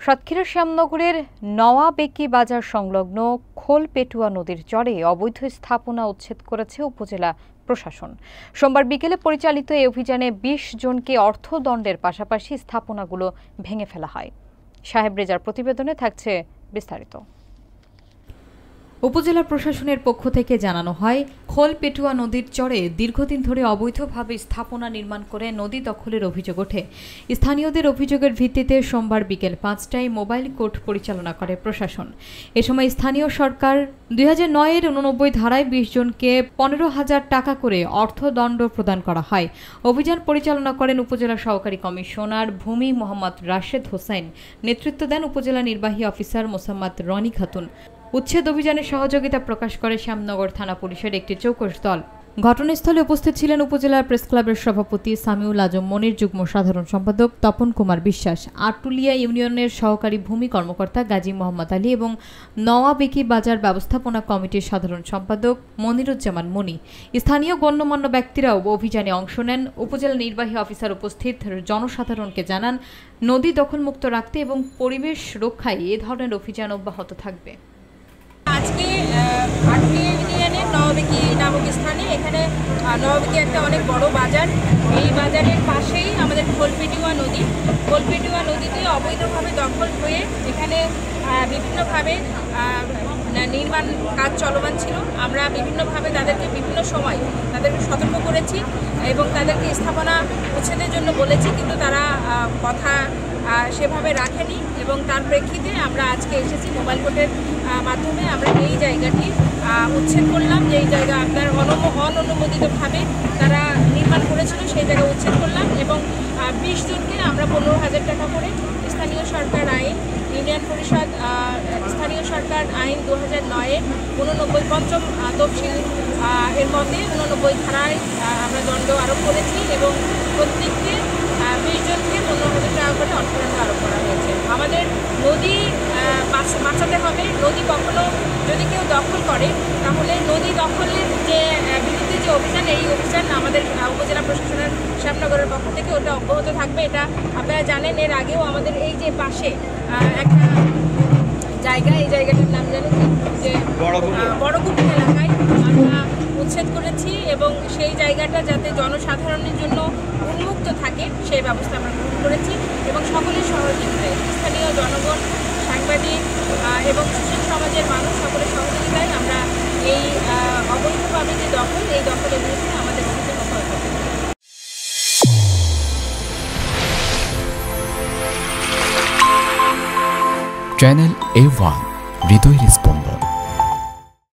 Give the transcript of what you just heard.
সাতক্ষীরা শ্যামনগরের নওয়াবেকি বাজার সংলগ্ন খোলপেটুয়া নদীর চরে অবৈধ স্থাপনা উচ্ছেদ করেছে উপজেলা প্রশাসন। সোমবার বিকেলে পরিচালিত এই অভিযানে ২০ জনকে অর্থদণ্ডের পাশাপাশি স্থাপনাগুলো ভেঙে ফেলা হয়। সাহেব রেজার প্রতিবেদনে থাকছে বিস্তারিত। উপজেলা প্রশাসনের পক্ষ থেকে জানানো হয়, খোলপেটুয়া নদীর চরে দীর্ঘদিন ধরে অবৈধভাবে স্থাপনা নির্মাণ করে নদী দখলের অভিযোগ ওঠে। স্থানীয়দের অভিযোগের ভিত্তিতে সোমবার বিকেল ৫টায় মোবাইল কোর্ট পরিচালনা করে প্রশাসন। এ সময় স্থানীয় সরকার ২০০৯-এর ৮৯ ধারায় ২০ জনকে ১৫,০০০ টাকা করে অর্থদণ্ড প্রদান করা হয়। অভিযান পরিচালনা করেন উপজেলা সহকারী কমিশনার ভূমি মোহাম্মদ রাশেদ হোসেন। নেতৃত্ব দেন উপজেলা নির্বাহী অফিসার মোসাম্মদ রনি খাতুন। উচ্ছেদ অভিযানে সহযোগিতা প্রকাশ করে শ্যামনগর থানা পুলিশের একটি চৌকস দল। ঘটনাস্থলে উপস্থিত ছিলেন উপজেলা প্রেস ক্লাবের সভাপতি সামিউল আজম মনির, যুগ্ম সাধারণ সম্পাদক তপন কুমার বিশ্বাস, আটুলিয়া ইউনিয়নের সহকারী ভূমি কর্মকর্তা গাজী মোহাম্মদ আলী এবং নওয়াবেকি বাজার ব্যবস্থাপনা কমিটির সাধারণ সম্পাদক মনিরুজ্জামান মনি। স্থানীয় গণ্যমান্য ব্যক্তিরাও অভিযানে অংশ নেন। উপজেলা নির্বাহী অফিসার উপস্থিত জনসাধারণকে জানান, নদী দখলমুক্ত রাখতে এবং পরিবেশ রক্ষায় এ ধরনের অভিযান অব্যাহত থাকবে। আজকে আটুলিয়া ইউনিয়নের নওয়াবেকি নামক স্থানে, এখানে নওয়াবেকি একটা অনেক বড় বাজার। এই বাজারের পাশেই আমাদের খোলপেটুয়া নদী। খোলপেটুয়া নদীতে অবৈধভাবে দখল হয়ে এখানে বিভিন্নভাবে নির্মাণ কাজ চলমান ছিল। আমরা বিভিন্নভাবে তাদেরকে বিভিন্ন সময় তাদেরকে সতর্ক করেছি এবং তাদেরকে স্থাপনা উচ্ছেদের জন্য বলেছি, কিন্তু তারা কথা সেভাবে রাখেনি এবং তার প্রেক্ষিতে আমরা আজকে এসেছি মোবাইল কোর্টের মাধ্যমে। আমরা এই জায়গাটি উচ্ছেদ করলাম, যেই জায়গা আপনার অননুমোদিতভাবে তারা নির্মাণ করেছিল, সেই জায়গা উচ্ছেদ করলাম এবং ২০ জনকে আমরা ১৫,০০০ টাকা করে স্থানীয় সরকার আইন, ইউনিয়ন পরিষদ স্থানীয় সরকার আইন ২০০৯-এর ৮৯ পঞ্চম তফসিল এর মতে ৮৯ ধারায় আমরা দণ্ড আরোপ করেছি এবং প্রত্যেককে ২০ জনকে ১৫,০০০ টাকা করে অর্থদণ্ড আরোপ করা হয়েছে। আমাদের নদী বাঁচাতে হবে। নদী কখনো যদি কেউ দখল করে, তাহলে নদী দখলের যে বিরুদ্ধে যে অভিযান, এই অভিযান আমাদের উপজেলা প্রশাসনের শ্যামনগরের পক্ষ থেকে ওটা অব্যাহত থাকবে। এটা আপনারা জানেন, এর আগেও আমাদের এই যে পাশে একটা জায়গা, এই জায়গাটার নাম জানেন যে বড়কুপুর এলাকায় আমরা উচ্ছেদ করেছি এবং সেই জায়গাটা যাতে জনসাধারণের জন্য উন্মুক্ত থাকে সেই ব্যবস্থা আমরা গ্রহণ করেছি এবং সকলের সহযোগিতায়, স্থানীয় জনগণ, সাংবাদিক এবং সুশীল সমাজের মানুষ সকলের সহযোগিতায় আমরা এই অবৈধভাবে যে দখল, এই দখলের বিরুদ্ধে আমাদের বিরুদ্ধে কথা হবে। চ্যানেল A1 হৃদয়ের স্পন্দন।